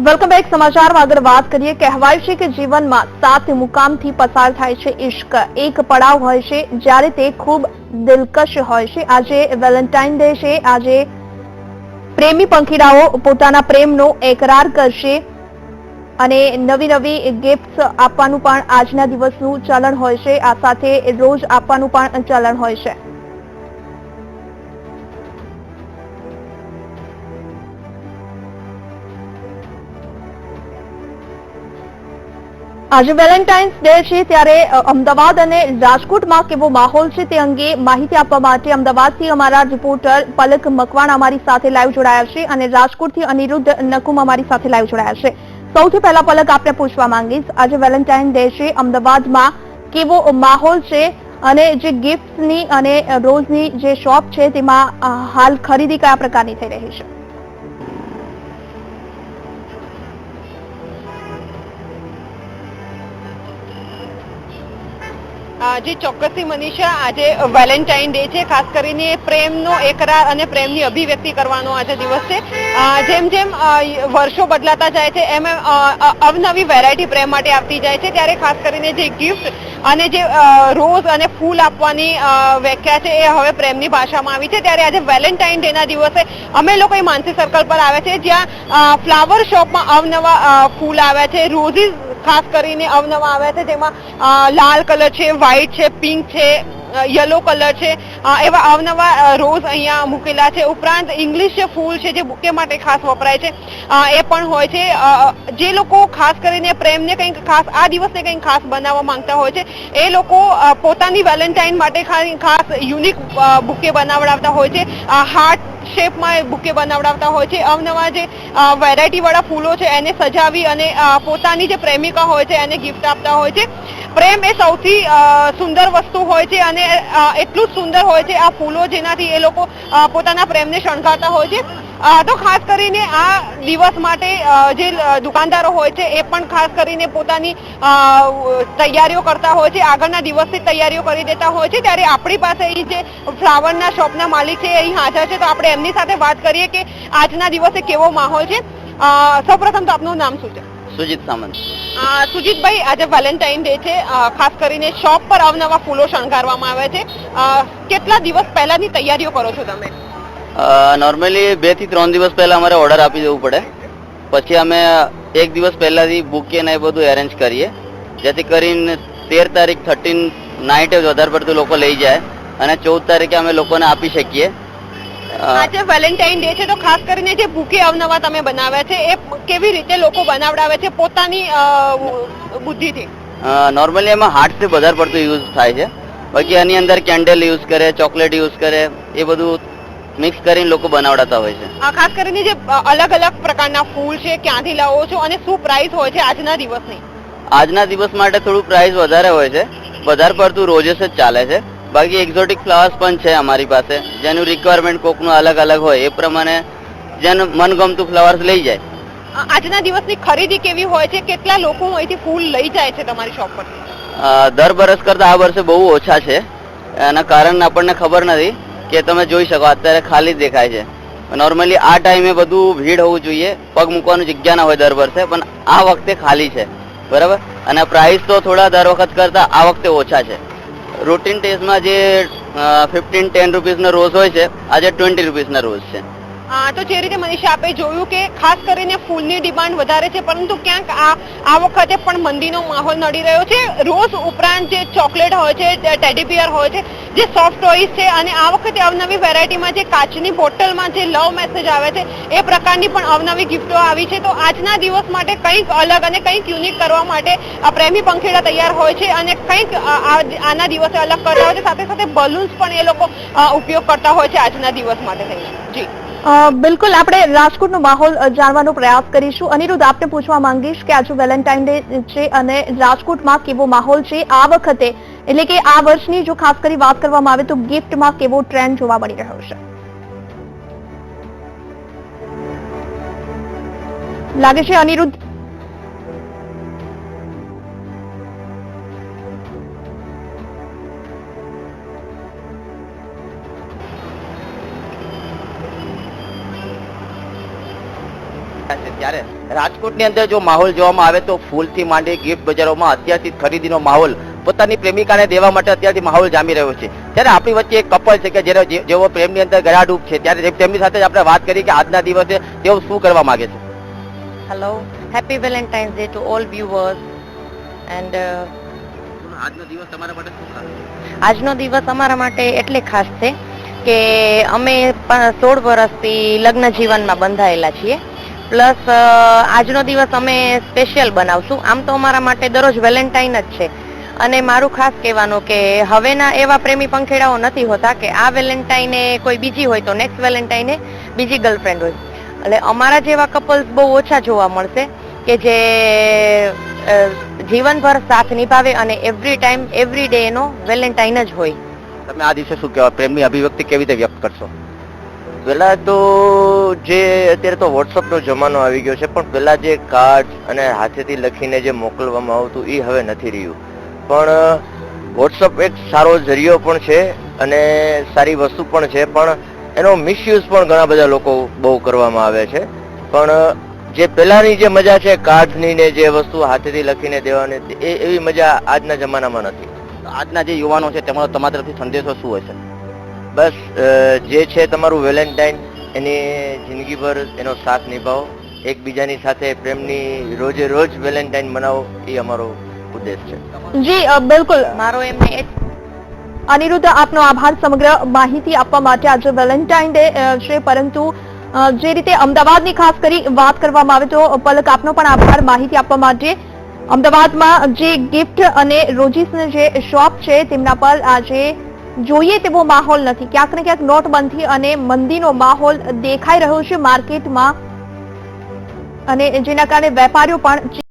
Welcome back. સમાચારમાં આગળ વાત કરીએ. કહેવાય છે કે જીવનમાં 7 મુકામથી પસાર થાય છે ઇશ્ક. એક પડાવ હોય છે જ્યારે તે ખૂબ દિલકશ હોય છે. આજે વેલેન્ટાઇન ડે છે. આજે પ્રેમી પંખીડાઓ પોતાના પ્રેમનો એકરાર કરશે અને નવી નવી ગિફ્ટ્સ આપવાનું પણ આજના દિવસનું ચલણ હોય છે. આ સાથે રોજ આપવાનું પણ ચલણ હોય છે. આજે વેલેન્ટાઇન્સ ડે છે ત્યારે અમદાવાદ અને રાજકોટમાં કેવો માહોલ છે તે અંગે માહિતી આપવા માટે અમદાવાદથી અમારા રિપોર્ટર પલક મકવાણા અમારી સાથે લાઈવ જોડાયા છે અને રાજકોટથી અનિરુદ્ધ નકુમ અમારી સાથે લાઈવ જોડાયા છે. સૌથી પહેલા પલક આપને પૂછવા માંગીશ, આજે વેલેન્ટાઇન ડે છે, અમદાવાદમાં કેવો માહોલ છે અને જે ગિફ્ટની અને રોઝની જે શોપ છે તેમાં હાલ ખરીદી કયા પ્રકારની થઈ રહી છે? જી ચોક્કસથી મનીષા, આજે વેલેન્ટાઇન ડે છે. ખાસ કરીને પ્રેમનો એકરાર અને પ્રેમની અભિવ્યક્તિ કરવાનો આજે દિવસ છે. જેમ જેમ વર્ષો બદલાતા જાય છે એમ અવનવી વેરાયટી પ્રેમ માટે આવતી જાય છે. ત્યારે ખાસ કરીને જે ગિફ્ટ અને જે રોઝ અને ફૂલ આપવાની વ્યાખ્યા છે એ હવે પ્રેમની ભાષામાં આવી છે. ત્યારે આજે વેલેન્ટાઇન ડે ના દિવસે અમે લોકો એ માનસી સર્કલ પર આવ્યા છે, જ્યાં ફ્લાવર શોપમાં અવનવા ફૂલ આવ્યા છે. રોઝીસ ખાસ કરીને અવનવા આવ્યા છે, જેમાં લાલ કલર છે, વ્હાઈટ છે, પિંક છે, યલો કલર છે, એવા અવનવા રોઝ અહીંયા મૂકેલા છે. ઉપરાંત ઇંગ્લિશ ફૂલ છે જે બુકે માટે ખાસ વપરાય છે એ પણ હોય છે. જે લોકો ખાસ કરીને પ્રેમને કંઈક ખાસ, આ દિવસને કંઈક ખાસ બનાવવા માંગતા હોય છે, એ લોકો પોતાની વેલેન્ટાઇન માટે ખાસ યુનિક બુકે બનાવડાવતા હોય છે. હાર્ટ શેપમાં બુકે બનાવડાવતા હોય છે. અવનવા જે વેરાયટી વાળા ફૂલો છે એને સજાવી અને પોતાની જે પ્રેમિકા હોય છે એને ગિફ્ટ આપતા હોય છે. પ્રેમ એ સૌથી સુંદર વસ્તુ હોય છે અને એટલું જ સુંદર હોય છે આ ફૂલો, જેનાથી એ લોકો પોતાના પ્રેમને શણગારતા હોય છે. તો ખાસ કરીને આ દિવસ માટે જે દુકાનદારો હોય છે એ પણ ખાસ કરીને પોતાની તૈયારીઓ કરતા હોય છે, આગળના દિવસથી તૈયારીઓ કરી દેતા હોય છે. ત્યારે આપણી પાસે અહીં જે ફ્લાવરના શોપના માલિક છે અહીં હાજર છે, તો આપણે એમની સાથે વાત કરીએ કે આજના દિવસે કેવો માહોલ છે. સૌપ્રથમ તો આપનું નામ શું છે? સુજીત સામંત. સુજીતભાઈ, આજે વેલેન્ટાઇન ડે છે, ખાસ કરીને શોપ પર અવનવા ફૂલો શણગારવામાં આવે છે. કેટલા દિવસ પહેલાની તૈયારીઓ કરો છો તમે? નોર્મલી 2 થી 3 દિવસ પહેલા અમારે ઓર્ડર આપી દેવું પડે. પછી અમે 1 દિવસ પહેલાથી બુકે ને એ બધું એરેન્જ કરીએ, જેથી કરીને 13 તારીખ 13 નાઇટે જ વધારે પડતું લોકો લઈ જાય અને 14 તારીખે અમે લોકોને આપી શકીએ. આજે વેલેન્ટાઇન ડે છે, તો ખાસ કરીને જે બુકે અવનવા તમે બનાવ્યા છે એ કેવી રીતે લોકો બનાવડાવે છે પોતાની બુદ્ધિથી? નોર્મલી એમાં હાર્ટથી વધારે પડતું યુઝ થાય છે. બાકી આની અંદર કેન્ડલ યુઝ કરે, ચોકલેટ યુઝ કરે, એ બધું મિક્સ કરીને લોકો બનાવડાતા હોય છે. ખાસ કરીને જે અલગ અલગ પ્રકારના ફૂલ છે, ક્યાંથી લાવો છો અને શું પ્રાઇસ હોય છે આજના દિવસની? આજના દિવસ માટે થોડું પ્રાઇસ વધારે હોય છે. વધારે પડતું રોઝેસ જ ચાલે છે. બાકી એક્ઝોટિક ફ્લાવર્સ પણ છે અમારી પાસે, જેનું રિક્વાયરમેન્ટ કોકનું અલગ અલગ હોય, એ પ્રમાણે જેનું મનગમતું ફ્લાવર્સ લઈ જાય. આજના દિવસની ખરીદી કેવી હોય છે? કેટલા લોકો અહીંથી ફૂલ લઈ જાય છે તમારી શોપ પર? દર વર્ષ કરતા આ વર્ષે બહુ ઓછા છે. એના કારણ આપણને ખબર નથી કે તમે જોઈ શકો અત્યારે ખાલી જ દેખાય છે. નોર્મલી આ ટાઈમે બધું ભીડ હોવું જોઈએ, પગ મૂકવાની જગ્યા ના હોય દર વર્ષે, પણ આ વખતે ખાલી છે. બરાબર. અને પ્રાઇસ તો થોડા દર વખત કરતા આ વખતે ઓછા છે. રૂટીન ટેસ્ટમાં જે 15-10 રૂપીસનો રોઝ હોય છે, આજે 20 રૂપીસના રોઝ છે. તો જે રીતે મનીષા આપે જોયું કે ખાસ કરીને ફૂલની ડિમાન્ડ વધારે છે, પરંતુ ક્યાંક આ વખતે પણ મંદીનો માહોલ નડી રહ્યો છે. રોઝ ઉપરાંત જે ચોકલેટ હોય છે, ટેડી બિયર હોય છે, જે સોફ્ટ ટોયસ છે, અને આ વખતે અવનવી વેરાયટીમાં જે કાચની બોટલમાં જે લવ મેસેજ આવે છે એ પ્રકારની પણ અવનવી ગિફ્ટો આવી છે. તો આજના દિવસ માટે કંઈક અલગ અને કંઈક યુનિક કરવા માટે પ્રેમી પંખીડા તૈયાર હોય છે અને કંઈક આના દિવસે અલગ કરતા હોય છે. સાથે સાથે બલૂન્સ પણ એ લોકો ઉપયોગ કરતા હોય છે આજના દિવસ માટે થઈને. જી બિલકુલ, આપણે રાજકોટનો માહોલ જાણવાનો પ્રયાસ કરીશું. અનિરુદ્ધ, આપને પૂછવા માંગીશ કે આજે વેલેન્ટાઇન ડે છે અને રાજકોટમાં કેવો માહોલ છે આ વખતે, એટલે કે આ વર્ષની જો ખાસ કરી વાત કરવામાં આવે તો ગિફ્ટમાં કેવો ટ્રેન્ડ જોવા મળી રહ્યો છે? લાગે છે અનિરુદ્ધ ત્યારે રાજકોટની અંદર જો માહોલ જોવામાં આવે તો ફૂલથી માંડી ગિફ્ટ બજારોમાં અત્યારથી ખરીદીનો માહોલ પોતાની પ્રેમિકાને દેવા માટે અત્યારથી માહોલ જામી રહ્યો છે. ત્યારે આપણી વચ્ચે એક કપલ છે કે જેઓ પ્રેમની અંદર ગળાડૂબ છે, ત્યારે તેમની સાથે આપણે વાત કરી કે આજના દિવસે તેઓ શું કરવા માંગે છે. Hello, happy Valentine's Day to all viewers. And આજનો દિવસ તમારા માટે શું ખાસ છે? આજનો દિવસ અમારા માટે એટલે ખાસ છે કે અમે 16 વર્ષથી લગ્ન જીવનમાં બંધાયેલા છીએ. પ્લસ આજનો દિવસ અમે સ્પેશિયલ બનાવશું. આમ તો અમારા માટે દરરોજ વેલેન્ટાઇન જ છે. અને મારું ખાસ કહેવાનું કે હવેના એવા પ્રેમી પંખેડાઓ નથી હોતા કે આ વેલેન્ટાઇને કોઈ બીજી હોય તો નેક્સ્ટ વેલેન્ટાઇને બીજી ગર્લફ્રેન્ડ હોય. એટલે અમારા જેવા કપલ્સ બહુ ઓછા જોવા મળશે કે જે જીવનભર સાથ નિભાવે અને એવરી ટાઈમ એવરી ડે એનો વેલેન્ટાઇન જ હોય. તમે આ દિવસે શું કહેવા, પ્રેમની અભિવ્યક્તિ કેવી રીતે વ્યક્ત કરશો? પેલા તો જે અત્યારે તો વોટ્સઅપનો જમાનો આવી ગયો છે, પણ પેલા જે કાર્ડ અને હાથેથી લખીને જે મોકલવામાં આવતું એ હવે નથી રહ્યું. પણ વોટ્સઅપ એક સારો જરિયો પણ છે અને સારી વસ્તુ પણ છે, પણ એનો મિસયુઝ પણ ઘણા બધા લોકો બહુ કરવામાં આવે છે. પણ જે પહેલાની જે મજા છે કાર્ડની ને જે વસ્તુ હાથેથી લખીને દેવાની, એવી મજા આજના જમાનામાં નથી. આજના જે યુવાનો છે તેમનો તમારા તરફથી સંદેશો શું હશે? બસ જે છે તમારું વેલેન્ટાઇન, એની જિંદગીભર એનો સાથ નિભાવો, એકબીજાની સાથે પ્રેમની રોજે રોજ વેલેન્ટાઇન મનાવો, એ અમારો ઉદ્દેશ છે. જી બિલકુલ મારો એમને એ અનિરુદ્ધ, આપનો આભાર સમગ્ર માહિતી આપવા માટે. આજે વેલેન્ટાઇન ડે છે, પરંતુ જે રીતે અમદાવાદની ખાસ કરી વાત કરવામાં આવે તો પલક, આપનો પણ આભાર માહિતી આપવા માટે. અમદાવાદમાં જે ગિફ્ટ અને રોજીસની જે શોપ છે તેમના પર આજે જોઈએ તેવો માહોલ નથી. ક્યાંક ને ક્યાંક નોટબંધી અને મંદીનો માહોલ દેખાઈ રહ્યો છે માર્કેટમાં, અને જેના કારણે વેપારીઓ પણ